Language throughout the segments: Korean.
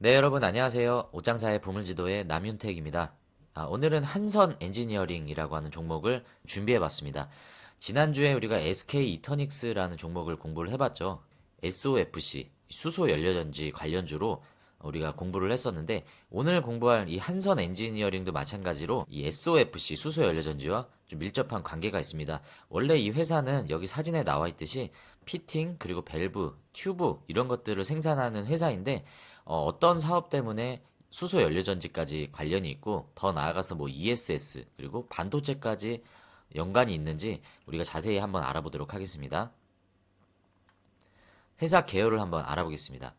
네, 여러분 안녕하세요. 옷장사의 보물지도의 남윤택입니다. 오늘은 한선 엔지니어링이라고 하는 종목을 준비해 봤습니다. 지난주에 우리가 SK 이터닉스라는 종목을 공부를 해봤죠. SOFC, 수소 연료전지 관련주로 우리가 공부를 했었는데, 오늘 공부할 이 한선 엔지니어링도 마찬가지로 이 SOFC, 수소 연료전지와 좀 밀접한 관계가 있습니다. 원래 이 회사는 여기 사진에 나와 있듯이 피팅, 그리고 밸브, 튜브 이런 것들을 생산하는 회사인데, 어떤 사업 때문에 수소 연료전지까지 관련이 있고 더 나아가서 뭐 ESS 그리고 반도체까지 연관이 있는지 우리가 자세히 한번 알아보도록 하겠습니다. 회사 개요를 한번 알아보겠습니다.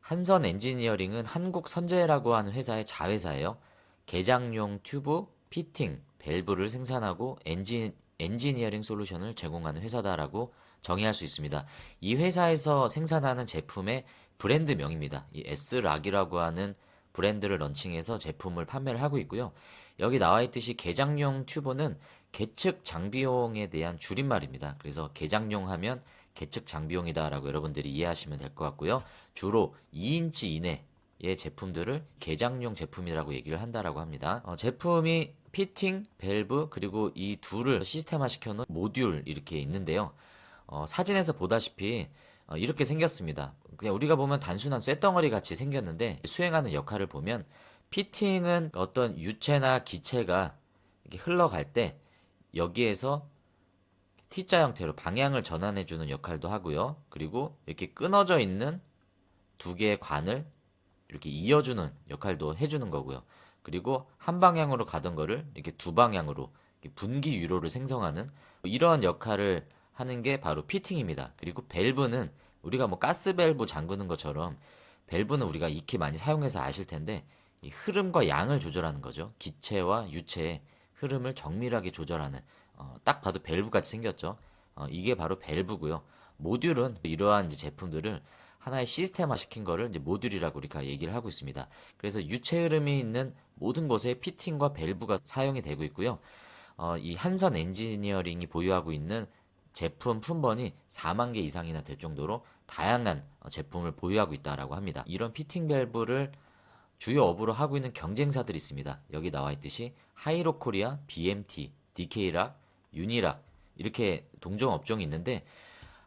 한선 엔지니어링은 한국선제라고 하는 회사의 자회사예요. 개장용 튜브, 피팅, 밸브를 생산하고 엔지니어링 솔루션을 제공하는 회사다라고 정의할 수 있습니다. 이 회사에서 생산하는 제품의 브랜드명입니다. 이 S락이라고 하는 브랜드를 런칭해서 제품을 판매를 하고 있고요. 여기 나와 있듯이 개장용 튜브는 계측 장비용에 대한 줄임말입니다. 그래서 개장용 하면 계측 장비용이다라고 여러분들이 이해하시면 될 것 같고요. 주로 2인치 이내의 제품들을 개장용 제품이라고 얘기를 한다라고 합니다. 제품이 피팅, 밸브 그리고 이 둘을 시스템화 시켜놓은 모듈 이렇게 있는데요. 사진에서 보다시피 이렇게 생겼습니다. 그냥 우리가 보면 단순한 쇳덩어리 같이 생겼는데 수행하는 역할을 보면 피팅은 어떤 유체나 기체가 이렇게 흘러갈 때 여기에서 T자 형태로 방향을 전환해주는 역할도 하고요. 그리고 이렇게 끊어져 있는 두 개의 관을 이렇게 이어주는 역할도 해주는 거고요. 그리고 한 방향으로 가던 거를 이렇게 두 방향으로 분기 유로를 생성하는 이러한 역할을 하는 게 바로 피팅입니다. 그리고 밸브는 우리가 뭐 가스 밸브 잠그는 것처럼 밸브는 우리가 익히 많이 사용해서 아실 텐데 이 흐름과 양을 조절하는 거죠. 기체와 유체의 흐름을 정밀하게 조절하는 딱 봐도 밸브 같이 생겼죠. 이게 바로 밸브고요. 모듈은 이러한 이제 제품들을 하나의 시스템화 시킨 거를 이제 모듈이라고 우리가 얘기를 하고 있습니다. 그래서 유체 흐름이 있는 모든 곳에 피팅과 밸브가 사용이 되고 있고요. 이 한선 엔지니어링이 보유하고 있는 제품 품번이 4만 개 이상이나 될 정도로 다양한 제품을 보유하고 있다라고 합니다. 이런 피팅 밸브를 주요 업으로 하고 있는 경쟁사들이 있습니다. 여기 나와 있듯이 하이로코리아, BMT, DK락, 유니락 이렇게 동종 업종이 있는데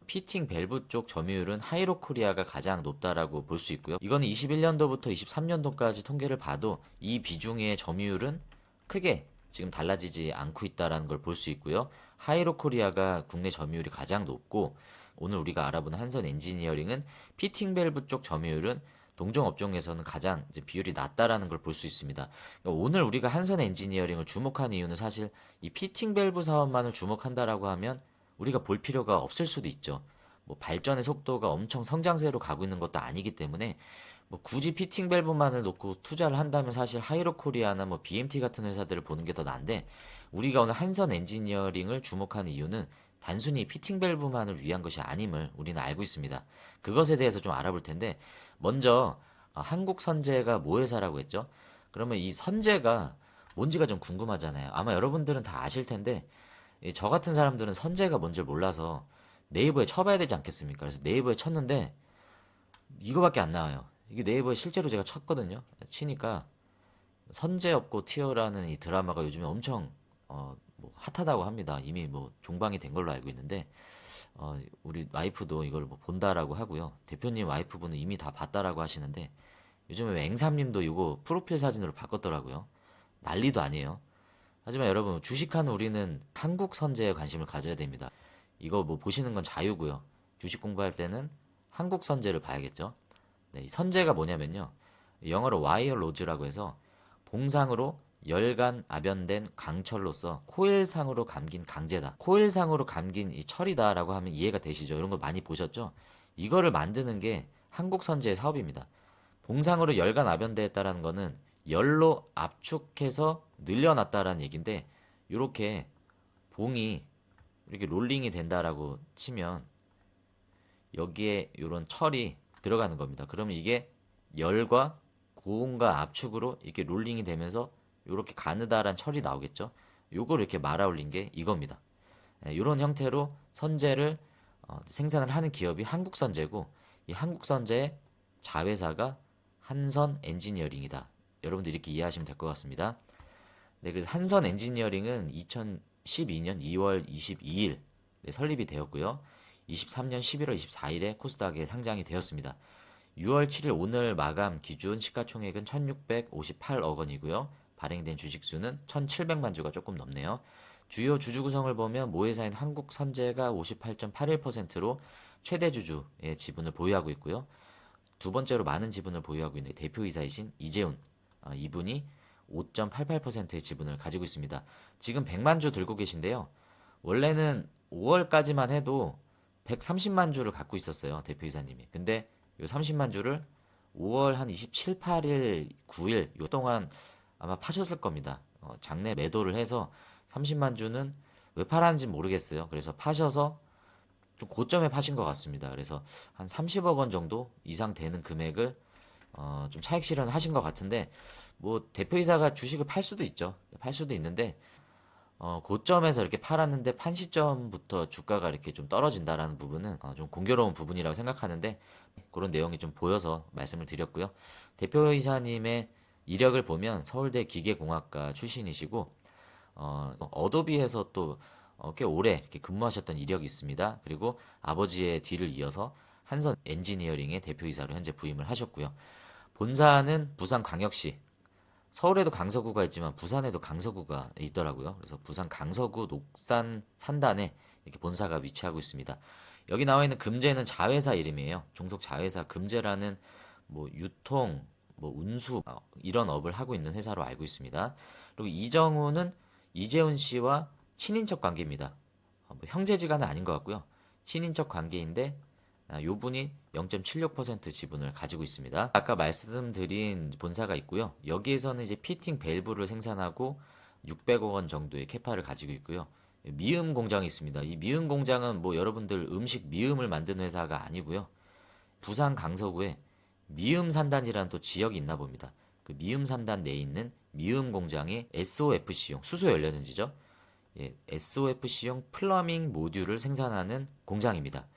피팅 밸브 쪽 점유율은 하이로코리아가 가장 높다라고 볼 수 있고요. 이거는 21년도부터 23년도까지 통계를 봐도 이 비중의 점유율은 크게 지금 달라지지 않고 있다라는 걸 볼 수 있고요. 하이로코리아가 국내 점유율이 가장 높고 오늘 우리가 알아보는 한선 엔지니어링은 피팅 밸브 쪽 점유율은 동종 업종에서는 가장 이제 비율이 낮다라는 걸 볼 수 있습니다. 그러니까 오늘 우리가 한선 엔지니어링을 주목한 이유는 사실 이 피팅 밸브 사업만을 주목한다라고 하면 우리가 볼 필요가 없을 수도 있죠. 뭐 발전의 속도가 엄청 성장세로 가고 있는 것도 아니기 때문에 뭐 굳이 피팅 밸브만을 놓고 투자를 한다면 사실 하이로코리아나 뭐 BMT 같은 회사들을 보는 게 더 나은데 우리가 오늘 한선 엔지니어링을 주목하는 이유는 단순히 피팅 밸브만을 위한 것이 아님을 우리는 알고 있습니다. 그것에 대해서 좀 알아볼 텐데 먼저 한국 선제가 모 회사라고 했죠? 그러면 이 선제가 뭔지가 좀 궁금하잖아요. 아마 여러분들은 다 아실 텐데 저 같은 사람들은 선제가 뭔지 몰라서 네이버에 쳐봐야 되지 않겠습니까? 그래서 네이버에 쳤는데 이거밖에 안 나와요. 이게 네이버에 실제로 제가 쳤거든요. 치니까 선제 없고 티어라는 이 드라마가 요즘에 엄청 뭐 핫하다고 합니다. 이미 뭐 종방이 된 걸로 알고 있는데 우리 와이프도 이걸 뭐 본다라고 하고요. 대표님 와이프분은 이미 다 봤다라고 하시는데 요즘에 왜 앵삼님도 이거 프로필 사진으로 바꿨더라고요. 난리도 아니에요. 하지만 여러분 주식하는 우리는 한국 선제에 관심을 가져야 됩니다. 이거 뭐 보시는 건 자유고요. 주식 공부할 때는 한국 선제를 봐야겠죠. 네, 이 선제가 뭐냐면요. 영어로 와이어 로즈라고 해서 봉상으로 열간 아변된 강철로서 코일상으로 감긴 강제다. 코일상으로 감긴 이 철이다라고 하면 이해가 되시죠? 이런 거 많이 보셨죠? 이거를 만드는 게 한국 선제의 사업입니다. 봉상으로 열간 아변되었다라는 거는 열로 압축해서 늘려놨다라는 얘기인데 이렇게 봉이 이렇게 롤링이 된다라고 치면 여기에 이런 철이 들어가는 겁니다. 그러면 이게 열과 고온과 압축으로 이렇게 롤링이 되면서 이렇게 가느다란 철이 나오겠죠. 요걸 이렇게 말아 올린 게 이겁니다. 이런 형태로 선제를 생산을 하는 기업이 한국선제고 이 한국선제의 자회사가 한선 엔지니어링이다. 여러분들 이렇게 이해하시면 될 것 같습니다. 네, 그래서 한선 엔지니어링은 2012년 2월 22일 설립이 되었고요. 23년 11월 24일에 코스닥에 상장이 되었습니다. 6월 7일 오늘 마감 기준 시가총액은 1658억 원이고요. 발행된 주식수는 1700만 주가 조금 넘네요. 주요 주주 구성을 보면 모회사인 한국선제가 58.81%로 최대 주주의 지분을 보유하고 있고요. 두 번째로 많은 지분을 보유하고 있는 대표이사이신 이재훈, 이분이 5.88%의 지분을 가지고 있습니다. 지금 100만 주 들고 계신데요. 원래는 5월까지만 해도 130만 주를 갖고 있었어요. 대표이사님이. 근데 이 30만 주를 5월 한 27, 8일, 9일 요 동안 아마 파셨을 겁니다. 장내 매도를 해서 30만 주는 왜 팔았는지 모르겠어요. 그래서 파셔서 좀 고점에 파신 것 같습니다. 그래서 한 30억 원 정도 이상 되는 금액을 좀 차익 실현하신 것 같은데 뭐 대표이사가 주식을 팔 수도 있죠. 팔 수도 있는데 고점에서 이렇게 팔았는데 판 시점부터 주가가 이렇게 좀 떨어진다라는 부분은 좀 공교로운 부분이라고 생각하는데 그런 내용이 좀 보여서 말씀을 드렸고요. 대표이사님의 이력을 보면 서울대 기계공학과 출신이시고 어도비에서 또 꽤 오래 이렇게 근무하셨던 이력이 있습니다. 그리고 아버지의 뒤를 이어서 한선 엔지니어링의 대표이사로 현재 부임을 하셨고요. 본사는 부산광역시, 서울에도 강서구가 있지만 부산에도 강서구가 있더라고요. 그래서 부산 강서구 녹산 산단에 이렇게 본사가 위치하고 있습니다. 여기 나와 있는 금제는 자회사 이름이에요. 종속 자회사 금제라는 뭐 유통, 뭐 운수 이런 업을 하고 있는 회사로 알고 있습니다. 그리고 이정우는 이재훈 씨와 친인척 관계입니다. 뭐 형제지간은 아닌 것 같고요. 친인척 관계인데 요 분이 0.76% 지분을 가지고 있습니다. 아까 말씀드린 본사가 있고요. 여기에서는 이제 피팅 밸브를 생산하고 600억 원 정도의 캐파를 가지고 있고요. 미음 공장이 있습니다. 이 미음 공장은 뭐 여러분들 음식 미음을 만드는 회사가 아니고요. 부산 강서구에 미음 산단이라는 또 지역이 있나 봅니다. 그 미음 산단 내에 있는 미음 공장이 SOFC용 수소 연료전지죠. 예, SOFC용 플러밍 모듈을 생산하는 공장입니다.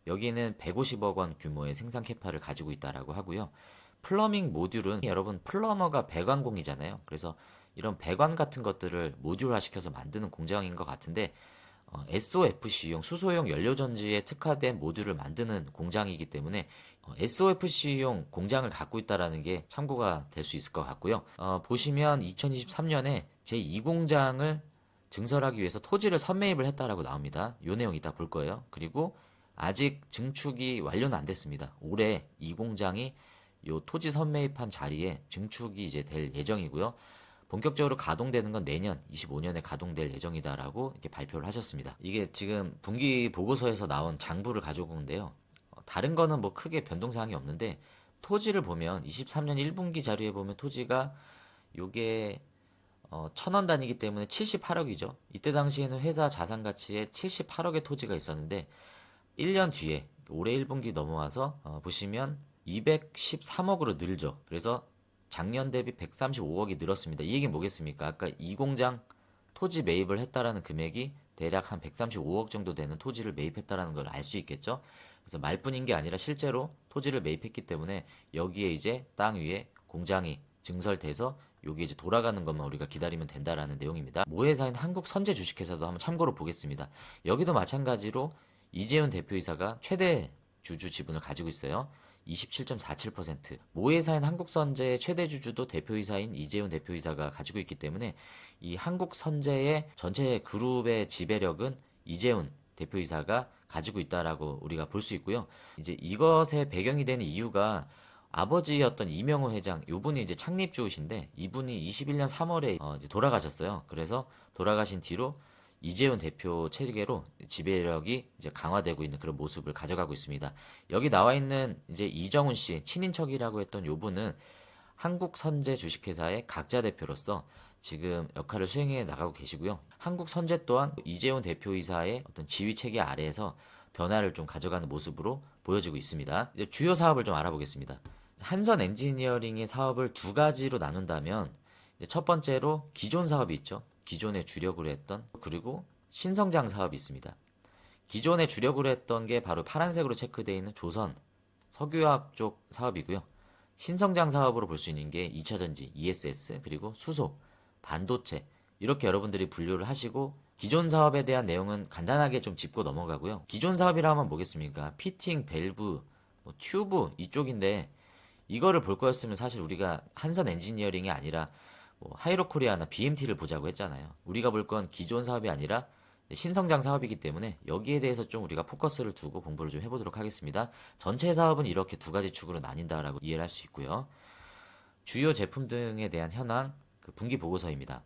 여기는 150억 원 규모의 생산 캐파를 가지고 있다라고 하고요. 플러밍 모듈은 여러분 플러머가 배관공이잖아요. 그래서 이런 배관 같은 것들을 모듈화 시켜서 만드는 공장인 것 같은데 SOFC용 수소용 연료전지에 특화된 모듈을 만드는 공장이기 때문에 SOFC용 공장을 갖고 있다라는 게 참고가 될 수 있을 것 같고요. 보시면 2023년에 제2공장을 증설하기 위해서 토지를 선매입을 했다라고 나옵니다. 요 내용 이따 볼 거예요. 그리고 아직 증축이 완료는 안 됐습니다. 올해 이 공장이 요 토지 선매입한 자리에 증축이 이제 될 예정이고요. 본격적으로 가동되는 건 내년 25년에 가동될 예정이다라고 이렇게 발표를 하셨습니다. 이게 지금 분기 보고서에서 나온 장부를 가져온 건데요. 다른 거는 뭐 크게 변동사항이 없는데 토지를 보면 23년 1분기 자료에 보면 토지가 요게 1,000원 단위이기 때문에 78억이죠. 이때 당시에는 회사 자산 가치에 78억의 토지가 있었는데 1년 뒤에 올해 1분기 넘어와서 보시면 213억으로 늘죠. 그래서 작년 대비 135억이 늘었습니다. 이 얘기는 뭐겠습니까? 아까 이 공장 토지 매입을 했다라는 금액이 대략 한 135억 정도 되는 토지를 매입했다라는 걸 알 수 있겠죠. 그래서 말뿐인 게 아니라 실제로 토지를 매입했기 때문에 여기에 이제 땅 위에 공장이 증설돼서 여기 이제 돌아가는 것만 우리가 기다리면 된다라는 내용입니다. 모회사인 한국선제 주식회사도 한번 참고로 보겠습니다. 여기도 마찬가지로 이재훈 대표이사가 최대 주주 지분을 가지고 있어요. 27.47%. 모회사인 한국선제의 최대 주주도 대표이사인 이재훈 대표이사가 가지고 있기 때문에 이 한국선제의 전체 그룹의 지배력은 이재훈 대표이사가 가지고 있다라고 우리가 볼 수 있고요. 이제 이것의 배경이 되는 이유가 아버지였던 이명호 회장, 이분이 이제 창립주이신데 이분이 21년 3월에 이제 돌아가셨어요. 그래서 돌아가신 뒤로 이재훈 대표 체계로 지배력이 이제 강화되고 있는 그런 모습을 가져가고 있습니다. 여기 나와 있는 이제 이정훈 씨 친인척이라고 했던 요분은 한국선제 주식회사의 각자 대표로서 지금 역할을 수행해 나가고 계시고요. 한국선제 또한 이재훈 대표이사의 어떤 지휘 체계 아래에서 변화를 좀 가져가는 모습으로 보여지고 있습니다. 이제 주요 사업을 좀 알아보겠습니다. 한선 엔지니어링의 사업을 두 가지로 나눈다면 첫 번째로 기존 사업이 있죠. 기존에 주력으로 했던 그리고 신성장 사업이 있습니다. 기존에 주력으로 했던 게 바로 파란색으로 체크되어 있는 조선 석유화학 쪽 사업이고요. 신성장 사업으로 볼 수 있는 게 2차전지, ESS, 그리고 수소, 반도체 이렇게 여러분들이 분류를 하시고 기존 사업에 대한 내용은 간단하게 좀 짚고 넘어가고요. 기존 사업이라 하면 뭐겠습니까? 피팅, 밸브, 뭐 튜브 이쪽인데 이거를 볼 거였으면 사실 우리가 한선 엔지니어링이 아니라 뭐 하이로코리아나 BMT를 보자고 했잖아요. 우리가 볼 건 기존 사업이 아니라 신성장 사업이기 때문에 여기에 대해서 좀 우리가 포커스를 두고 공부를 좀 해보도록 하겠습니다. 전체 사업은 이렇게 두 가지 축으로 나뉜다라고 이해를 할 수 있고요. 주요 제품 등에 대한 현황, 그 분기 보고서입니다.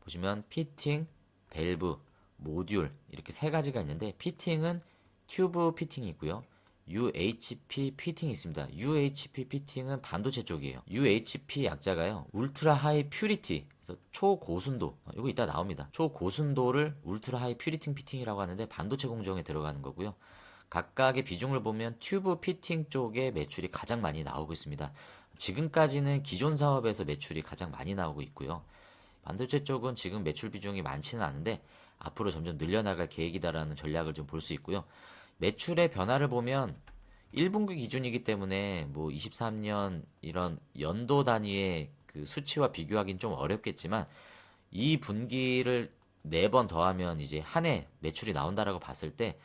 보시면 피팅, 밸브, 모듈 이렇게 세 가지가 있는데 피팅은 튜브 피팅이 있고요. UHP 피팅이 있습니다. UHP 피팅은 반도체 쪽이에요. UHP 약자가요. 울트라 하이 퓨리티. 그래서 초고순도. 이거 이따 나옵니다. 초고순도를 울트라 하이 퓨리팅 피팅이라고 하는데 반도체 공정에 들어가는 거고요. 각각의 비중을 보면 튜브 피팅 쪽에 매출이 가장 많이 나오고 있습니다. 지금까지는 기존 사업에서 매출이 가장 많이 나오고 있고요. 반도체 쪽은 지금 매출 비중이 많지는 않은데 앞으로 점점 늘려나갈 계획이다라는 전략을 좀 볼 수 있고요. 매출의 변화를 보면 1분기 기준이기 때문에 뭐 23년 이런 연도 단위의 그 수치와 비교하기는 좀 어렵겠지만 이 분기를 4번 더하면 이제 한 해 매출이 나온다라고 봤을 때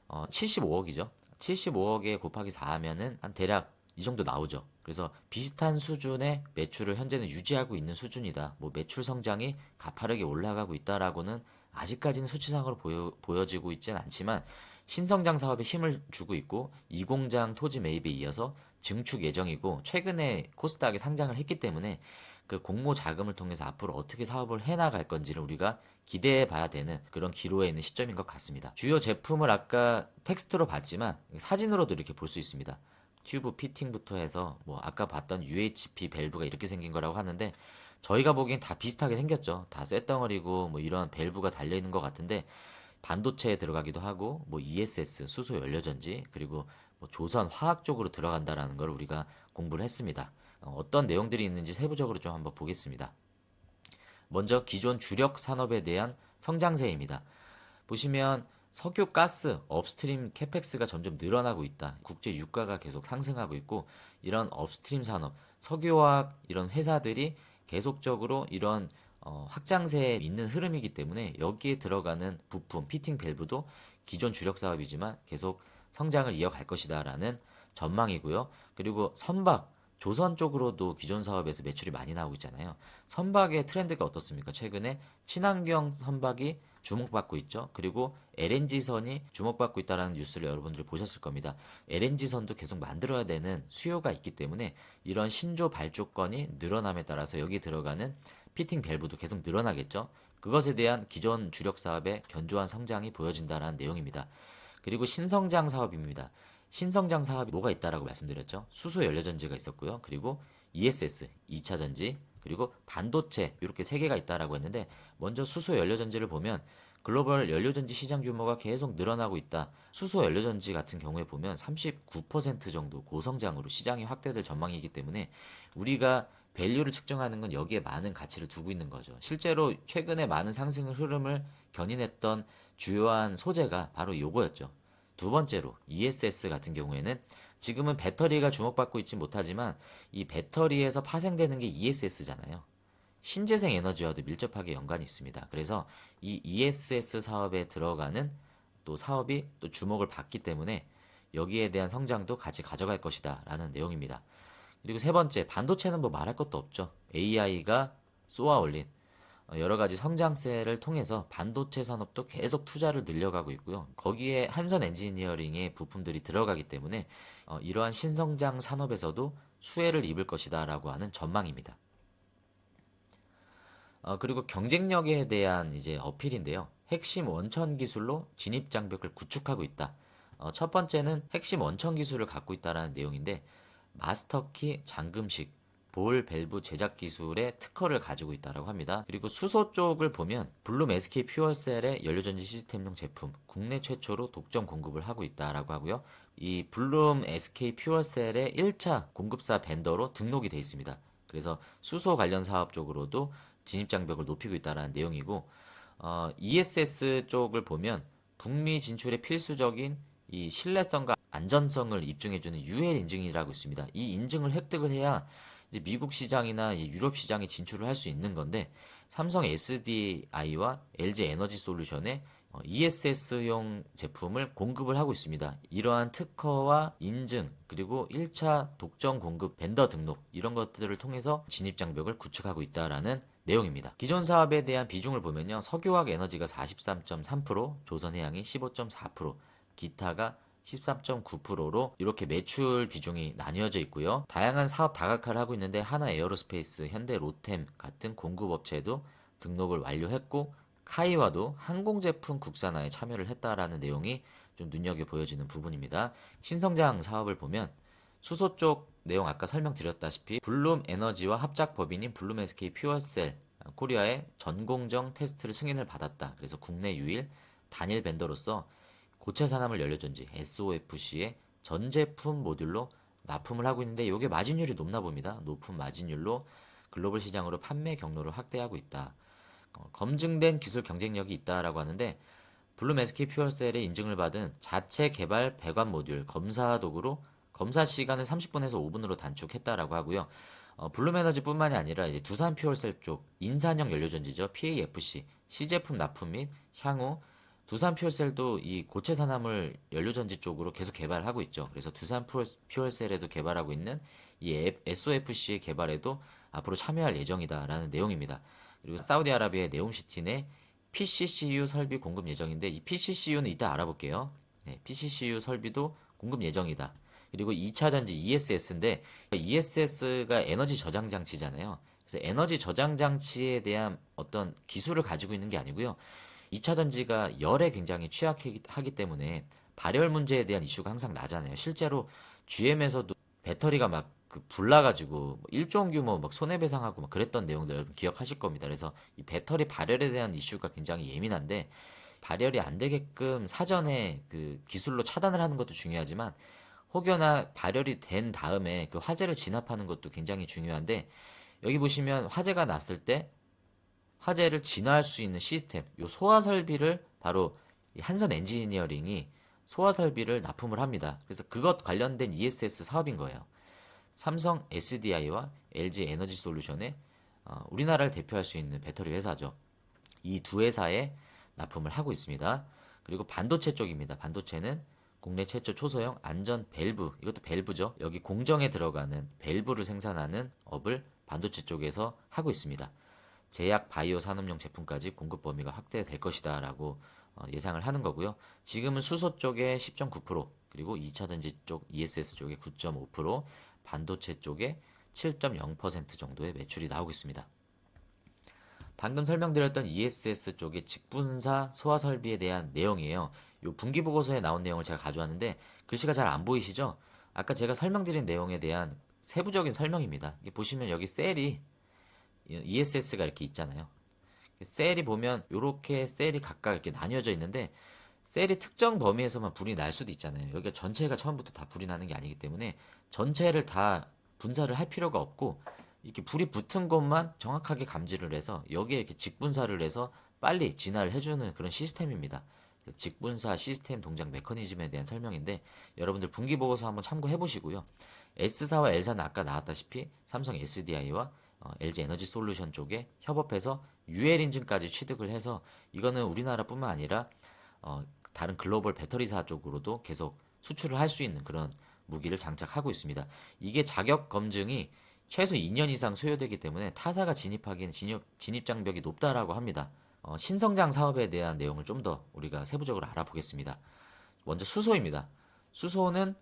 75억이죠. 75억에 곱하기 4 하면은 한 대략 이 정도 나오죠. 그래서 비슷한 수준의 매출을 현재는 유지하고 있는 수준이다. 뭐 매출 성장이 가파르게 올라가고 있다라고는 아직까지는 수치상으로 보여지고 있지는 않지만 신성장 사업에 힘을 주고 있고 이 공장 토지 매입에 이어서 증축 예정이고 최근에 코스닥에 상장을 했기 때문에 그 공모 자금을 통해서 앞으로 어떻게 사업을 해나갈 건지를 우리가 기대해 봐야 되는 그런 기로에 있는 시점인 것 같습니다. 주요 제품을 아까 텍스트로 봤지만 사진으로도 이렇게 볼 수 있습니다. 튜브 피팅부터 해서 뭐 아까 봤던 UHP 밸브가 이렇게 생긴 거라고 하는데 저희가 보기엔 다 비슷하게 생겼죠. 다 쇳덩어리고 뭐 이런 밸브가 달려 있는 것 같은데 반도체에 들어가기도 하고 뭐 ESS 수소 연료전지 그리고 뭐 조선 화학 쪽으로 들어간다라는 걸 우리가 공부를 했습니다. 어떤 내용들이 있는지 세부적으로 좀 한번 보겠습니다. 먼저 기존 주력 산업에 대한 성장세입니다. 보시면 석유, 가스, 업스트림 캐펙스가 점점 늘어나고 있다. 국제 유가가 계속 상승하고 있고 이런 업스트림 산업, 석유화학 이런 회사들이 계속적으로 이런 확장세에 있는 흐름이기 때문에 여기에 들어가는 부품, 피팅 밸브도 기존 주력 사업이지만 계속 성장을 이어갈 것이다라는 전망이고요. 그리고 선박, 조선 쪽으로도 기존 사업에서 매출이 많이 나오고 있잖아요. 선박의 트렌드가 어떻습니까? 최근에 친환경 선박이 주목받고 있죠. 그리고 LNG선이 주목받고 있다는 뉴스를 여러분들이 보셨을 겁니다. LNG선도 계속 만들어야 되는 수요가 있기 때문에 이런 신조 발주권이 늘어남에 따라서 여기 들어가는 피팅 밸브도 계속 늘어나겠죠. 그것에 대한 기존 주력 사업의 견조한 성장이 보여진다는 내용입니다. 그리고 신성장 사업입니다. 신성장 사업이 뭐가 있다라고 말씀드렸죠. 수소 연료전지가 있었고요. 그리고 ESS, 2차전지, 그리고 반도체 이렇게 세 개가 있다라고 했는데 먼저 수소 연료전지를 보면 글로벌 연료전지 시장 규모가 계속 늘어나고 있다. 수소 연료전지 같은 경우에 보면 39% 정도 고성장으로 시장이 확대될 전망이기 때문에 우리가 밸류를 측정하는 건 여기에 많은 가치를 두고 있는 거죠. 실제로 최근에 많은 상승 흐름을 견인했던 주요한 소재가 바로 요거였죠. 두 번째로 ESS 같은 경우에는 지금은 배터리가 주목받고 있지 못하지만 이 배터리에서 파생되는 게 ESS잖아요. 신재생 에너지와도 밀접하게 연관이 있습니다. 그래서 이 ESS 사업에 들어가는 또 사업이 또 주목을 받기 때문에 여기에 대한 성장도 같이 가져갈 것이다 라는 내용입니다. 그리고 세 번째, 반도체는 뭐 말할 것도 없죠. AI가 쏘아 올린 여러 가지 성장세를 통해서 반도체 산업도 계속 투자를 늘려가고 있고요. 거기에 한선 엔지니어링의 부품들이 들어가기 때문에 이러한 신성장 산업에서도 수혜를 입을 것이다라고 하는 전망입니다. 그리고 경쟁력에 대한 이제 어필인데요. 핵심 원천 기술로 진입 장벽을 구축하고 있다. 첫 번째는 핵심 원천 기술을 갖고 있다라는 내용인데 마스터키 잠금식 볼 밸브 제작 기술의 특허를 가지고 있다라고 합니다. 그리고 수소 쪽을 보면 블룸 SK 퓨어셀의 연료전지 시스템용 제품 국내 최초로 독점 공급을 하고 있다라고 하고요. 이 블룸 SK 퓨어셀의 1차 공급사 벤더로 등록이 되어 있습니다. 그래서 수소 관련 사업 쪽으로도 진입 장벽을 높이고 있다라는 내용이고 ESS 쪽을 보면 북미 진출에 필수적인 이 신뢰성과 안전성을 입증해주는 UL 인증이라고 있습니다. 이 인증을 획득을 해야 이제 미국 시장이나 유럽 시장에 진출을 할 수 있는 건데, 삼성 SDI와 LG 에너지 솔루션에 ESS용 제품을 공급을 하고 있습니다. 이러한 특허와 인증, 그리고 1차 독점 공급 벤더 등록, 이런 것들을 통해서 진입 장벽을 구축하고 있다라는 내용입니다. 기존 사업에 대한 비중을 보면요, 석유화학 에너지가 43.3%, 조선해양이 15.4%, 기타가 13.9%로 이렇게 매출 비중이 나뉘어져 있고요. 다양한 사업 다각화를 하고 있는데, 하나 에어로스페이스, 현대 로템 같은 공급업체도 등록을 완료했고, 카이와도 항공 제품 국산화에 참여를 했다라는 내용이 좀 눈여겨 보여지는 부분입니다. 신성장 사업을 보면 수소 쪽 내용 아까 설명드렸다시피 블룸 에너지와 합작 법인인 블룸 SK 퓨어셀 코리아의 전공정 테스트를 승인을 받았다. 그래서 국내 유일 단일 벤더로서 고체 산화물 연료전지 SOFC의 전 제품 모듈로 납품을 하고 있는데, 이게 마진율이 높나 봅니다. 높은 마진율로 글로벌 시장으로 판매 경로를 확대하고 있다. 검증된 기술 경쟁력이 있다라고 하는데, 블룸 SK 퓨어셀의 인증을 받은 자체 개발 배관 모듈 검사 도구로 검사 시간을 30분에서 5분으로 단축했다라고 하고요. 블룸 에너지뿐만이 아니라 이제 두산 퓨어셀 쪽 인산형 연료전지죠. PAFC 시제품 납품 및 향후 두산 퓨어셀도 이 고체 산화물 연료전지 쪽으로 계속 개발하고 있죠. 그래서 두산 퓨어셀에도 개발하고 있는 이 SOFC의 개발에도 앞으로 참여할 예정이다라는 내용입니다. 그리고 사우디아라비아의 네옴시티 내 PCCU 설비 공급 예정인데, 이 PCCU는 이따 알아볼게요. 네, PCCU 설비도 공급 예정이다. 그리고 2차 전지 ESS인데, ESS가 에너지 저장 장치잖아요. 그래서 에너지 저장 장치에 대한 어떤 기술을 가지고 있는 게 아니고요. 2차 전지가 열에 굉장히 취약하기 때문에 발열 문제에 대한 이슈가 항상 나잖아요. 실제로 GM에서도 배터리가 막 불나가지고 1조 규모 막 손해배상하고 막 그랬던 내용들 여러분 기억하실 겁니다. 그래서 이 배터리 발열에 대한 이슈가 굉장히 예민한데, 발열이 안 되게끔 사전에 그 기술로 차단을 하는 것도 중요하지만, 혹여나 발열이 된 다음에 그 화재를 진압하는 것도 굉장히 중요한데, 여기 보시면 화재가 났을 때 화재를 진화할 수 있는 시스템, 요 소화 설비를 바로 이 한선 엔지니어링이 소화 설비를 납품을 합니다. 그래서 그것 관련된 ESS 사업인 거예요. 삼성 SDI와 LG 에너지 솔루션의 우리나라를 대표할 수 있는 배터리 회사죠. 이 두 회사에 납품을 하고 있습니다. 그리고 반도체 쪽입니다. 반도체는 국내 최초 초소형 안전 밸브, 이것도 밸브죠. 여기 공정에 들어가는 밸브를 생산하는 업을 반도체 쪽에서 하고 있습니다. 제약 바이오 산업용 제품까지 공급 범위가 확대될 것이다 라고 예상을 하는 거고요. 지금은 수소 쪽에 10.9%, 그리고 2차전지 쪽 ESS 쪽에 9.5%, 반도체 쪽에 7.0% 정도의 매출이 나오고 있습니다. 방금 설명드렸던 ESS 쪽의 직분사 소화 설비에 대한 내용이에요. 요 분기 보고서에 나온 내용을 제가 가져왔는데 글씨가 잘 안 보이시죠? 아까 제가 설명드린 내용에 대한 세부적인 설명입니다. 보시면 여기 셀이 ESS가 이렇게 있잖아요. 셀이 보면 이렇게 셀이 각각 이렇게 나뉘어져 있는데, 셀이 특정 범위에서만 불이 날 수도 있잖아요. 여기가 전체가 처음부터 다 불이 나는 게 아니기 때문에 전체를 다 분사를 할 필요가 없고, 이렇게 불이 붙은 곳만 정확하게 감지를 해서 여기에 이렇게 직분사를 해서 빨리 진화를 해주는 그런 시스템입니다. 직분사 시스템 동작 메커니즘에 대한 설명인데, 여러분들 분기 보고서 한번 참고해 보시고요. S사와 L사는 아까 나왔다시피 삼성 SDI와 LG 에너지 솔루션 쪽에 협업해서 UL 인증까지 취득을 해서, 이거는 우리나라뿐만 아니라 다른 글로벌 배터리사 쪽으로도 계속 수출을 할 수 있는 그런 무기를 장착하고 있습니다. 이게 자격 검증이 최소 2년 이상 소요되기 때문에 타사가 진입하기엔 진입 장벽이 높다라고 합니다. 신성장 사업에 대한 내용을 좀 더 우리가 세부적으로 알아보겠습니다. 먼저 수소입니다. 수소는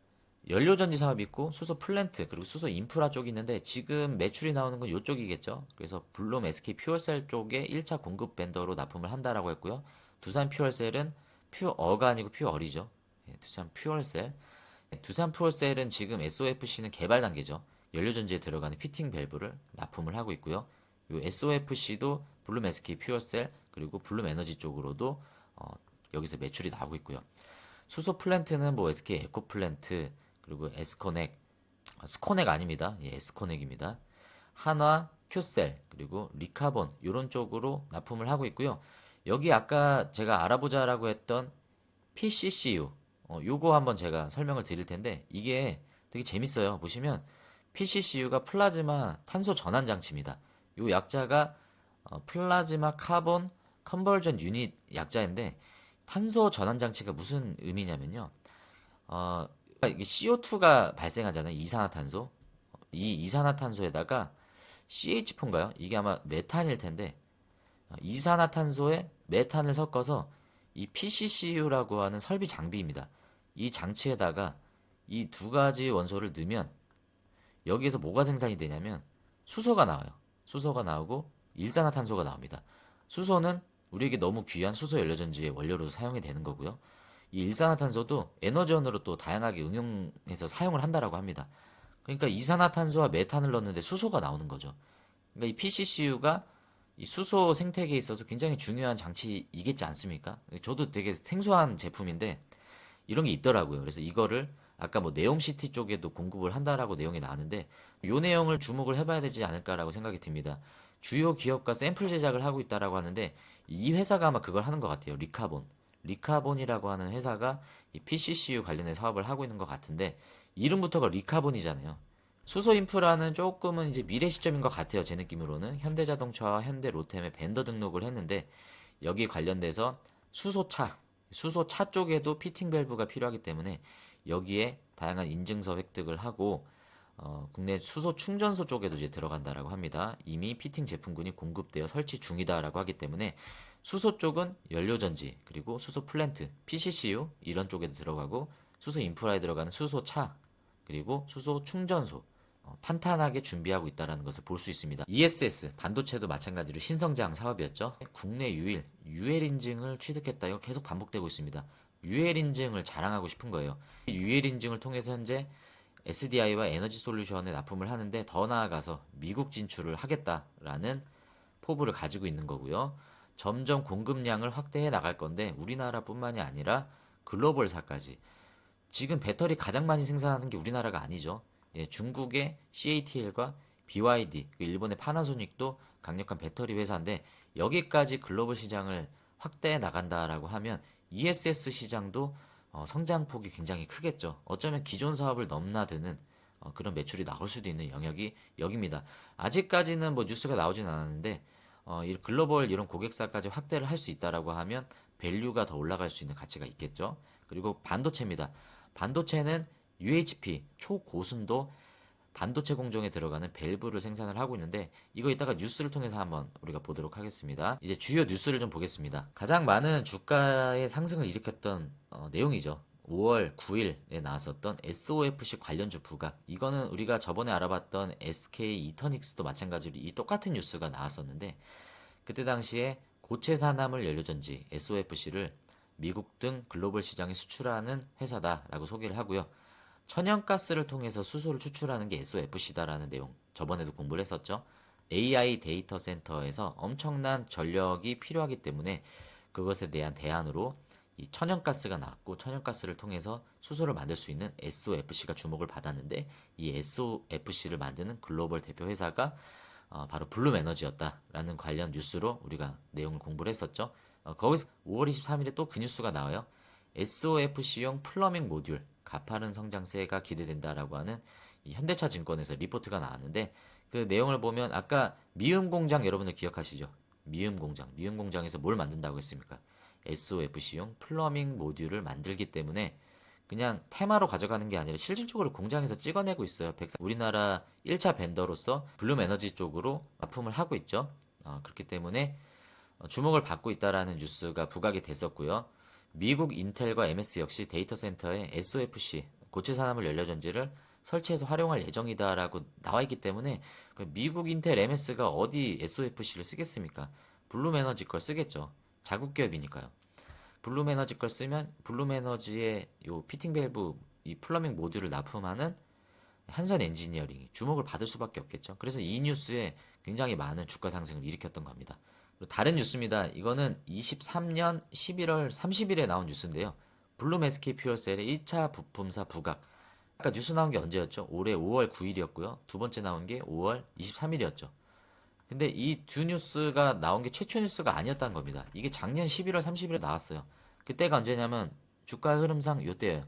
연료전지 사업이 있고 수소 플랜트, 그리고 수소 인프라 쪽이 있는데, 지금 매출이 나오는 건 이쪽이겠죠. 그래서 블룸 SK 퓨어셀 쪽에 1차 공급 벤더로 납품을 한다라고 했고요. 두산 퓨어셀은 퓨어가 아니고 퓨어리죠. 두산 퓨어셀. 두산 퓨어셀은 지금 SOFC는 개발 단계죠. 연료전지에 들어가는 피팅 밸브를 납품을 하고 있고요. 이 SOFC도 블룸 SK 퓨어셀 그리고 블룸 에너지 쪽으로도 여기서 매출이 나오고 있고요. 수소 플랜트는 뭐 SK 에코 플랜트, 그리고 에스코넥, 스코넥 아닙니다. 예, 에스코넥입니다. 한화, 큐셀, 그리고 리카본 이런 쪽으로 납품을 하고 있고요. 여기 아까 제가 알아보자라고 했던 PCCU, 요거 한번 제가 설명을 드릴 텐데 이게 되게 재밌어요. 보시면 PCCU가 플라즈마 탄소 전환 장치입니다. 요 약자가 플라즈마 카본 컨버전 유닛 약자인데 탄소 전환 장치가 무슨 의미냐면요. 그러니까 이게 CO2가 발생하잖아요. 이산화탄소. 이 이산화탄소에다가 CH4인가요? 이게 아마 메탄일 텐데 이산화탄소에 메탄을 섞어서 이 PCCU라고 하는 설비 장비입니다. 이 장치에다가 이 두 가지 원소를 넣으면 여기에서 뭐가 생산이 되냐면 수소가 나와요. 수소가 나오고 일산화탄소가 나옵니다. 수소는 우리에게 너무 귀한 수소 연료전지의 원료로 사용이 되는 거고요. 이 일산화탄소도 에너지원으로 또 다양하게 응용해서 사용을 한다라고 합니다. 그러니까 이산화탄소와 메탄을 넣는데 수소가 나오는 거죠. 그러니까 이 PCCU가 이 수소 생태계에 있어서 굉장히 중요한 장치이겠지 않습니까? 저도 되게 생소한 제품인데 이런 게 있더라고요. 그래서 이거를 아까 뭐 네옴시티 쪽에도 공급을 한다라고 내용이 나왔는데 이 내용을 주목을 해봐야 되지 않을까라고 생각이 듭니다. 주요 기업과 샘플 제작을 하고 있다라고 하는데 이 회사가 아마 그걸 하는 것 같아요. 리카본이라고 하는 회사가 이 PCCU 관련된 사업을 하고 있는 것 같은데 이름부터가 리카본이잖아요. 수소 인프라는 조금은 이제 미래 시점인 것 같아요. 제 느낌으로는 현대자동차와 현대로템에 벤더 등록을 했는데 여기 관련돼서 수소차 쪽에도 피팅 밸브가 필요하기 때문에 여기에 다양한 인증서 획득을 하고 국내 수소 충전소 쪽에도 이제 들어간다라고 합니다. 이미 피팅 제품군이 공급되어 설치 중이다라고 하기 때문에 수소 쪽은 연료전지 그리고 수소 플랜트, PCCU 이런 쪽에도 들어가고 수소 인프라에 들어가는 수소차 그리고 수소 충전소 탄탄하게 준비하고 있다는 것을 볼 수 있습니다. ESS 반도체도 마찬가지로 신성장 사업이었죠. 국내 유일 UL 인증을 취득했다. 이거 계속 반복되고 있습니다. UL 인증을 자랑하고 싶은 거예요. UL 인증을 통해서 현재 SDI와 에너지 솔루션에 납품을 하는데 더 나아가서 미국 진출을 하겠다라는 포부를 가지고 있는 거고요. 점점 공급량을 확대해 나갈 건데 우리나라뿐만이 아니라 글로벌사까지. 지금 배터리 가장 많이 생산하는 게 우리나라가 아니죠. 예, 중국의 CATL과 BYD, 일본의 파나소닉도 강력한 배터리 회사인데 여기까지 글로벌 시장을 확대해 나간다라고 하면 ESS 시장도 성장폭이 굉장히 크겠죠. 어쩌면 기존 사업을 넘나드는 그런 매출이 나올 수도 있는 영역이 여기입니다. 아직까지는 뭐 뉴스가 나오진 않았는데 이 글로벌 이런 고객사까지 확대를 할 수 있다라고 하면 밸류가 더 올라갈 수 있는 가치가 있겠죠. 그리고 반도체입니다. 반도체는 UHP 초고순도 반도체 공정에 들어가는 밸브를 생산을 하고 있는데 이거 이따가 뉴스를 통해서 한번 우리가 보도록 하겠습니다. 이제 주요 뉴스를 좀 보겠습니다. 가장 많은 주가의 상승을 일으켰던 내용이죠. 5월 9일에 나왔었던 SOFC 관련주 부각. 이거는 우리가 저번에 알아봤던 SK 이터닉스도 마찬가지로 이 똑같은 뉴스가 나왔었는데 그때 당시에 고체 산화물 연료전지 SOFC를 미국 등 글로벌 시장에 수출하는 회사다라고 소개를 하고요. 천연가스를 통해서 수소를 추출하는 게 SOFC다라는 내용 저번에도 공부를 했었죠. AI 데이터 센터에서 엄청난 전력이 필요하기 때문에 그것에 대한 대안으로 이 천연가스가 나왔고 천연가스를 통해서 수소를 만들 수 있는 SOFC가 주목을 받았는데 이 SOFC를 만드는 글로벌 대표 회사가 바로 블룸에너지였다라는 관련 뉴스로 우리가 내용을 공부를 했었죠. 거기서 5월 23일에 또 그 뉴스가 나와요. SOFC용 플러밍 모듈 가파른 성장세가 기대된다라고 하는 이 현대차 증권에서 리포트가 나왔는데 그 내용을 보면 아까 미음 공장 여러분들 기억하시죠? 미음 공장에서 뭘 만든다고 했습니까? SOFC용 플러밍 모듈을 만들기 때문에 그냥 테마로 가져가는 게 아니라 실질적으로 공장에서 찍어내고 있어요. 우리나라 1차 벤더로서 블룸에너지 쪽으로 납품을 하고 있죠. 그렇기 때문에 주목을 받고 있다라는 뉴스가 부각이 됐었고요. 미국 인텔과 MS 역시 데이터 센터에 SOFC 고체 산화물 연료전지를 설치해서 활용할 예정이다라고 나와 있기 때문에 미국 인텔 MS가 어디 SOFC를 쓰겠습니까? 블룸에너지 걸 쓰겠죠. 자국 기업이니까요. 블룸에너지 걸 쓰면 블룸에너지의 요 피팅 밸브 이 플러밍 모듈을 납품하는 한선 엔지니어링이 주목을 받을 수밖에 없겠죠. 그래서 이 뉴스에 굉장히 많은 주가 상승을 일으켰던 겁니다. 다른 뉴스입니다. 이거는 23년 11월 30일에 나온 뉴스인데요. 블룸 SK 퓨어셀의 1차 부품사 부각. 아까 뉴스 나온 게 언제였죠? 올해 5월 9일이었고요. 두 번째 나온 게 5월 23일이었죠. 근데 이 두 뉴스가 나온 게 최초 뉴스가 아니었다는 겁니다. 이게 작년 11월 30일에 나왔어요. 그때가 언제냐면 주가 흐름상 요때예요.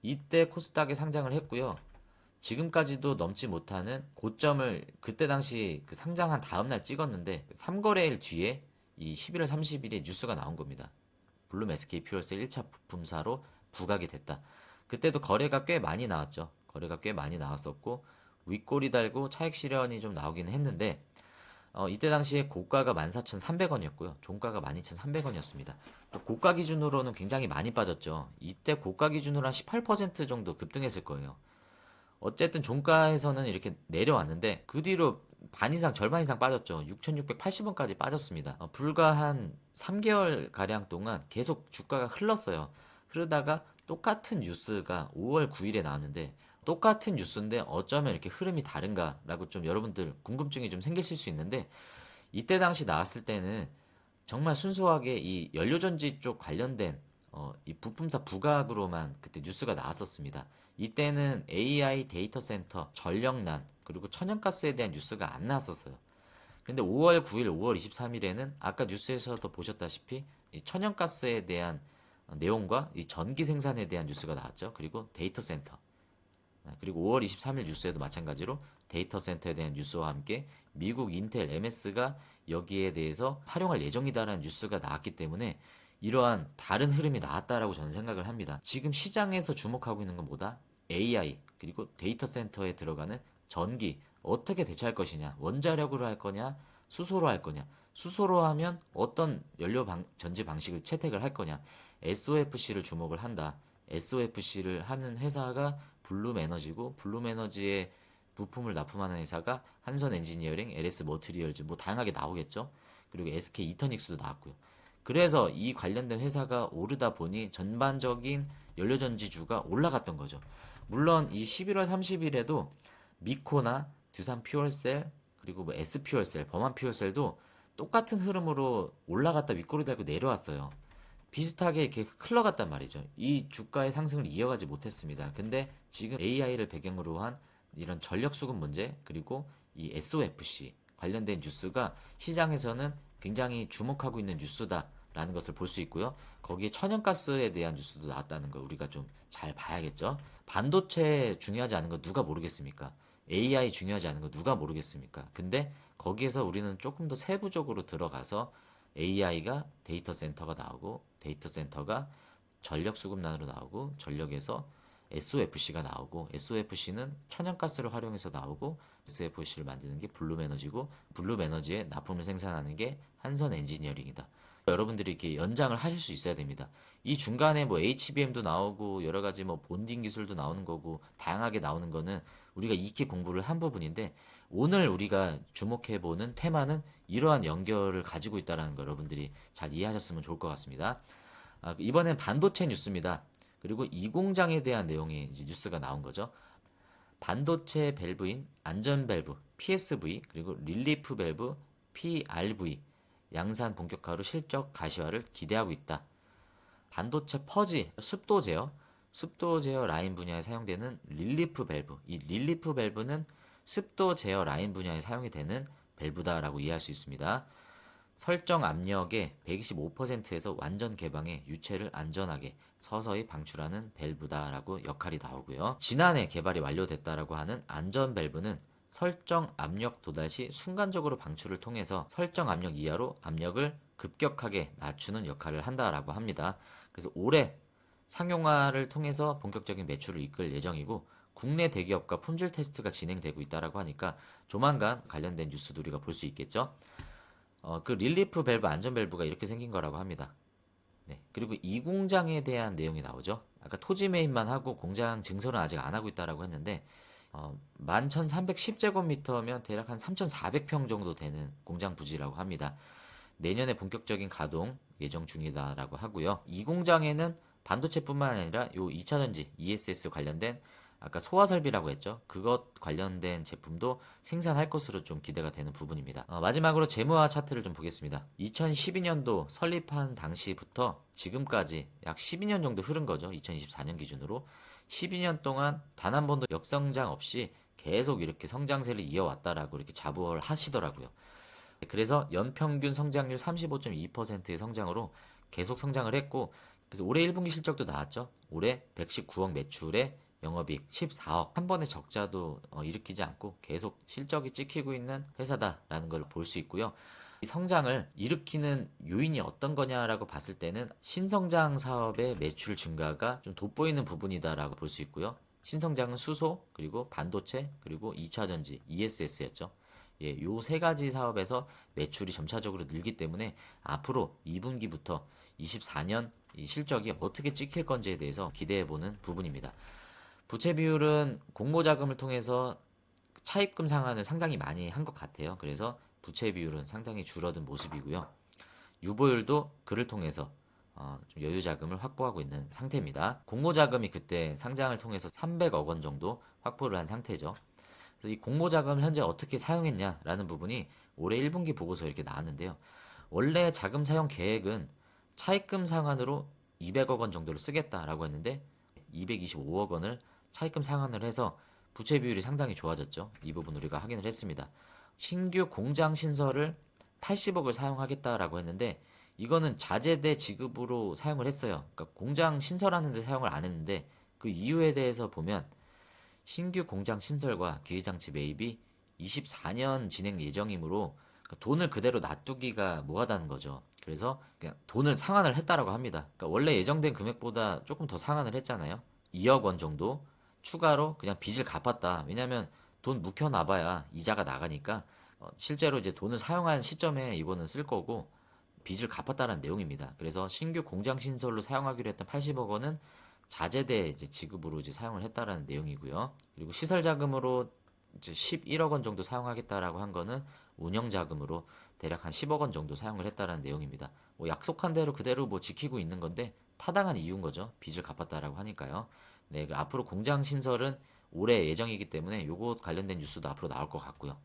이때 코스닥에 상장을 했고요. 지금까지도 넘지 못하는 고점을 그때 당시 그 상장한 다음날 찍었는데 3거래일 뒤에 이 11월 30일에 뉴스가 나온 겁니다. 블룸 SK 퓨얼셀 1차 부품사로 부각이 됐다. 그때도 거래가 꽤 많이 나왔죠. 거래가 꽤 많이 나왔었고 윗꼬리 달고 차익 실현이 좀 나오긴 했는데 이때 당시에 고가가 14,300원이었고요. 종가가 12,300원이었습니다. 또 고가 기준으로는 굉장히 많이 빠졌죠. 이때 고가 기준으로 한 18% 정도 급등했을 거예요. 어쨌든 종가에서는 이렇게 내려왔는데 그 뒤로 반 이상 절반 이상 빠졌죠. 6,680원까지 빠졌습니다. 불과 한 3개월 가량 동안 계속 주가가 흘렀어요. 흐르다가 똑같은 뉴스가 5월 9일에 나왔는데 똑같은 뉴스인데 어쩌면 이렇게 흐름이 다른가라고 좀 여러분들 궁금증이 좀 생기실 수 있는데 이때 당시 나왔을 때는 정말 순수하게 이 연료전지 쪽 관련된 이 부품사 부각으로만 그때 뉴스가 나왔었습니다. 이때는 AI 데이터 센터, 전력난, 그리고 천연가스에 대한 뉴스가 안 나왔었어요. 근데 5월 9일, 5월 23일에는 아까 뉴스에서도 보셨다시피 이 천연가스에 대한 내용과 이 전기 생산에 대한 뉴스가 나왔죠. 그리고 데이터 센터. 그리고 5월 23일 뉴스에도 마찬가지로 데이터 센터에 대한 뉴스와 함께 미국 인텔 MS가 여기에 대해서 활용할 예정이다라는 뉴스가 나왔기 때문에 이러한 다른 흐름이 나왔다라고 저는 생각을 합니다. 지금 시장에서 주목하고 있는 건 뭐다? AI 그리고 데이터 센터에 들어가는 전기 어떻게 대체할 것이냐? 원자력으로 할 거냐? 수소로 할 거냐? 수소로 하면 어떤 전지 방식을 채택을 할 거냐? SOFC를 주목을 한다. SOFC를 하는 회사가 블룸에너지고 블룸에너지의 부품을 납품하는 회사가 한선 엔지니어링, LS 머티리얼즈 뭐 다양하게 나오겠죠. 그리고 SK 이터닉스도 나왔고요. 그래서 이 관련된 회사가 오르다 보니 전반적인 연료전지주가 올라갔던 거죠. 물론 이 11월 30일에도 미코나 두산 퓨얼셀 그리고 뭐 S 퓨얼셀, 범한 퓨얼셀도 똑같은 흐름으로 올라갔다 윗꼬리 달고 내려왔어요. 비슷하게 이렇게 흘러갔단 말이죠. 이 주가의 상승을 이어가지 못했습니다. 근데 지금 AI를 배경으로 한 이런 전력 수급 문제 그리고 이 SOFC 관련된 뉴스가 시장에서는 굉장히 주목하고 있는 뉴스다라는 것을 볼 수 있고요. 거기에 천연가스에 대한 뉴스도 나왔다는 걸 우리가 좀 잘 봐야겠죠. 반도체 중요하지 않은 거 누가 모르겠습니까? AI 중요하지 않은 거 누가 모르겠습니까? 근데 거기에서 우리는 조금 더 세부적으로 들어가서 AI가 데이터 센터가 나오고 데이터 센터가 전력 수급난으로 나오고 전력에서 SOFC가 나오고 SOFC는 천연가스를 활용해서 나오고 SOFC를 만드는 게 블룸에너지고 블룸에너지에 납품을 생산하는 게 한선 엔지니어링이다. 여러분들이 이렇게 연장을 하실 수 있어야 됩니다. 이 중간에 뭐 HBM도 나오고 여러 가지 뭐 본딩 기술도 나오는 거고 다양하게 나오는 거는 우리가 익히 공부를 한 부분인데 오늘 우리가 주목해 보는 테마는 이러한 연결을 가지고 있다는 거 여러분들이 잘 이해하셨으면 좋을 것 같습니다. 이번엔 반도체 뉴스입니다. 그리고 이 공장에 대한 내용이 이제 뉴스가 나온 거죠. 반도체 밸브인 안전 밸브 PSV 그리고 릴리프 밸브 PRV 양산 본격화로 실적 가시화를 기대하고 있다. 반도체 퍼지 습도 제어 라인 분야에 사용되는 릴리프 밸브. 이 릴리프 밸브는 습도 제어 라인 분야에 사용이 되는 밸브다라고 이해할 수 있습니다. 설정 압력의 125%에서 완전 개방해 유체를 안전하게 서서히 방출하는 밸브다라고 역할이 나오고요. 지난해 개발이 완료됐다라고 하는 안전 밸브는 설정 압력 도달 시 순간적으로 방출을 통해서 설정 압력 이하로 압력을 급격하게 낮추는 역할을 한다라고 합니다. 그래서 올해 상용화를 통해서 본격적인 매출을 이끌 예정이고 국내 대기업과 품질 테스트가 진행되고 있다라고 하니까 조만간 관련된 뉴스도 우리가 볼 수 있겠죠. 그 릴리프 밸브 안전 밸브가 이렇게 생긴 거라고 합니다. 네. 그리고 이 공장에 대한 내용이 나오죠. 아까 토지 매입만 하고 공장 증설은 아직 안 하고 있다라고 했는데 11,310제곱미터면 대략 한 3,400평 정도 되는 공장 부지라고 합니다. 내년에 본격적인 가동 예정 중이다라고 하고요. 이 공장에는 반도체뿐만 아니라 요 2차전지 ESS 관련된 아까 소화 설비라고 했죠. 그것 관련된 제품도 생산할 것으로 좀 기대가 되는 부분입니다. 마지막으로 재무와 차트를 좀 보겠습니다. 2012년도 설립한 당시부터 지금까지 약 12년 정도 흐른 거죠. 2024년 기준으로 12년 동안 단 한 번도 역성장 없이 계속 이렇게 성장세를 이어왔다라고 이렇게 자부를 하시더라고요. 그래서 연평균 성장률 35.2%의 성장으로 계속 성장을 했고 그래서 올해 1분기 실적도 나왔죠. 올해 119억 매출에 영업이익 14억. 한 번의 적자도 일으키지 않고 계속 실적이 찍히고 있는 회사다라는 걸 볼 수 있고요. 이 성장을 일으키는 요인이 어떤 거냐라고 봤을 때는 신성장 사업의 매출 증가가 좀 돋보이는 부분이다라고 볼 수 있고요. 신성장은 수소, 그리고 반도체, 그리고 2차전지, ESS였죠. 예, 요 세 가지 사업에서 매출이 점차적으로 늘기 때문에 앞으로 2분기부터 24년 이 실적이 어떻게 찍힐 건지에 대해서 기대해보는 부분입니다. 부채 비율은 공모자금을 통해서 차입금 상환을 상당히 많이 한 것 같아요. 그래서 부채 비율은 상당히 줄어든 모습이고요. 유보율도 그를 통해서 좀 여유 자금을 확보하고 있는 상태입니다. 공모자금이 그때 상장을 통해서 300억 원 정도 확보를 한 상태죠. 그래서 이 공모자금을 현재 어떻게 사용했냐라는 부분이 올해 1분기 보고서에 이렇게 나왔는데요. 원래 자금 사용 계획은 차입금 상환으로 200억 원 정도를 쓰겠다라고 했는데 225억 원을 차입금 상환을 해서 부채 비율이 상당히 좋아졌죠. 이 부분 우리가 확인을 했습니다. 신규 공장 신설을 80억을 사용하겠다라고 했는데 이거는 자재대 지급으로 사용을 했어요. 그러니까 공장 신설하는데 사용을 안 했는데 그 이유에 대해서 보면 신규 공장 신설과 기계장치 매입이 24년 진행 예정이므로 돈을 그대로 놔두기가 뭐하다는 거죠. 그래서 그냥 돈을 상환을 했다라고 합니다. 그러니까 원래 예정된 금액보다 조금 더 상환을 했잖아요. 2억 원 정도 추가로 그냥 빚을 갚았다. 왜냐면 돈 묵혀놔봐야 이자가 나가니까 실제로 이제 돈을 사용한 시점에 이거는 쓸 거고 빚을 갚았다는 내용입니다. 그래서 신규 공장 신설로 사용하기로 했던 80억 원은 자재대 이제 지급으로 이제 사용을 했다라는 내용이고요. 그리고 시설 자금으로 이제 11억 원 정도 사용하겠다라고 한 거는 운영 자금으로 대략 한 10억 원 정도 사용을 했다라는 내용입니다. 뭐 약속한 대로 그대로 뭐 지키고 있는 건데 타당한 이유인 거죠. 빚을 갚았다라고 하니까요. 네, 앞으로 공장 신설은 올해 예정이기 때문에 요거 관련된 뉴스도 앞으로 나올 것 같고요.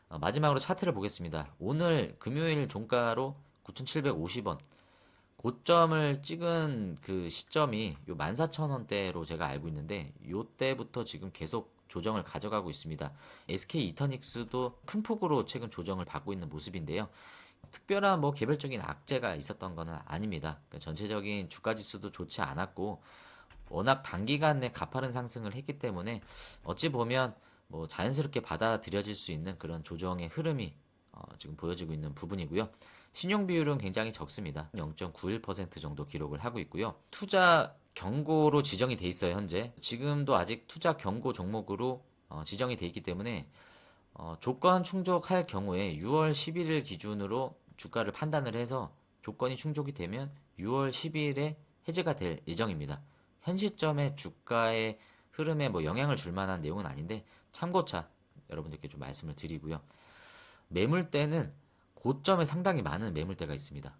마지막으로 차트를 보겠습니다. 오늘 금요일 종가로 9,750원. 고점을 찍은 그 시점이 요 14,000원대로 제가 알고 있는데 요 때부터 지금 계속 조정을 가져가고 있습니다. SK 이터닉스도 큰 폭으로 최근 조정을 받고 있는 모습인데요. 특별한 뭐 개별적인 악재가 있었던 거는 아닙니다. 그러니까 전체적인 주가 지수도 좋지 않았고 워낙 단기간 내 가파른 상승을 했기 때문에 어찌 보면 뭐 자연스럽게 받아들여질 수 있는 그런 조정의 흐름이 지금 보여지고 있는 부분이고요. 신용 비율은 굉장히 적습니다. 0.91% 정도 기록을 하고 있고요. 투자 경고로 지정이 돼 있어요, 현재. 지금도 아직 투자 경고 종목으로 지정이 돼 있기 때문에 조건 충족할 경우에 6월 11일 기준으로 주가를 판단을 해서 조건이 충족이 되면 6월 10일에 해제가 될 예정입니다. 현 시점에 주가의 흐름에 뭐 영향을 줄 만한 내용은 아닌데 참고차 여러분들께 좀 말씀을 드리고요. 매물대는 고점에 상당히 많은 매물대가 있습니다.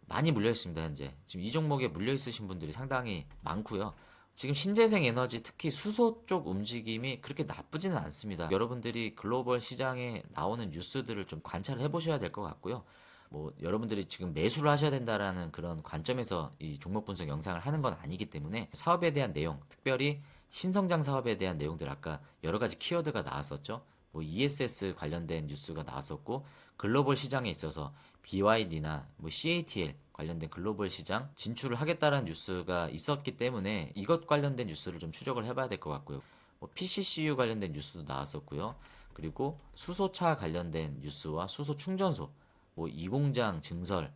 많이 물려 있습니다, 현재. 지금 이 종목에 물려 있으신 분들이 상당히 많고요. 지금 신재생 에너지 특히 수소 쪽 움직임이 그렇게 나쁘지는 않습니다. 여러분들이 글로벌 시장에 나오는 뉴스들을 좀 관찰을 해보셔야 될 것 같고요. 뭐 여러분들이 지금 매수를 하셔야 된다라는 그런 관점에서 이 종목 분석 영상을 하는 건 아니기 때문에 사업에 대한 내용, 특별히 신성장 사업에 대한 내용들 아까 여러 가지 키워드가 나왔었죠. 뭐 ESS 관련된 뉴스가 나왔었고 글로벌 시장에 있어서 BYD나 뭐 CATL 관련된 글로벌 시장 진출을 하겠다라는 뉴스가 있었기 때문에 이것 관련된 뉴스를 좀 추적을 해봐야 될 것 같고요. 뭐 PCCU 관련된 뉴스도 나왔었고요. 그리고 수소차 관련된 뉴스와 수소 충전소 뭐 이공장 증설,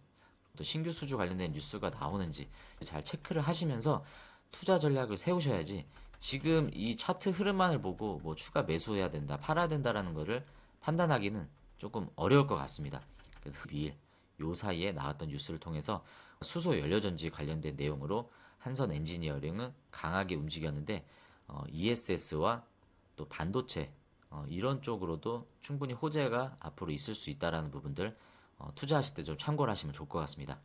또 신규 수주 관련된 뉴스가 나오는지 잘 체크를 하시면서 투자 전략을 세우셔야지 지금 이 차트 흐름만을 보고 뭐 추가 매수해야 된다, 팔아야 된다라는 거를 판단하기는 조금 어려울 것 같습니다. 그래서 흡일 요 사이에 나왔던 뉴스를 통해서 수소 연료전지 관련된 내용으로 한선 엔지니어링은 강하게 움직였는데 ESS와 또 반도체 이런 쪽으로도 충분히 호재가 앞으로 있을 수 있다라는 부분들 투자하실 때 좀 참고를 하시면 좋을 것 같습니다.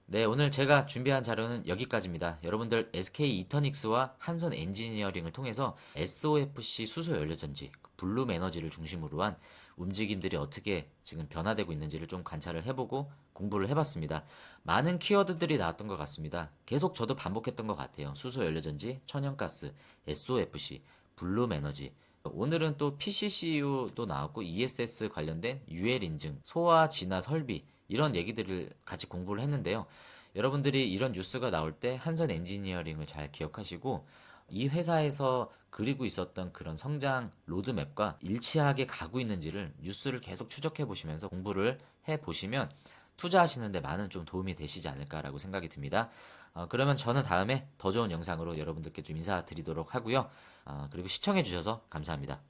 네, 오늘 제가 준비한 자료는 여기까지입니다. 여러분들 SK 이터닉스와 한선 엔지니어링을 통해서 SOFC 수소 연료전지, 블룸 에너지를 중심으로 한 움직임들이 어떻게 지금 변화되고 있는지를 좀 관찰을 해보고 공부를 해봤습니다. 많은 키워드들이 나왔던 것 같습니다. 계속 저도 반복했던 것 같아요. 수소 연료전지, 천연가스, SOFC, 블룸 에너지. 오늘은 또 PCCU도 나왔고 ESS 관련된 UL 인증, 소와 진화 설비 이런 얘기들을 같이 공부를 했는데요. 여러분들이 이런 뉴스가 나올 때 한선 엔지니어링을 잘 기억하시고 이 회사에서 그리고 있었던 그런 성장 로드맵과 일치하게 가고 있는지를 뉴스를 계속 추적해 보시면서 공부를 해 보시면 투자하시는데 많은 좀 도움이 되시지 않을까라고 생각이 듭니다. 그러면 저는 다음에 더 좋은 영상으로 여러분들께 좀 인사드리도록 하고요. 그리고 시청해 주셔서 감사합니다.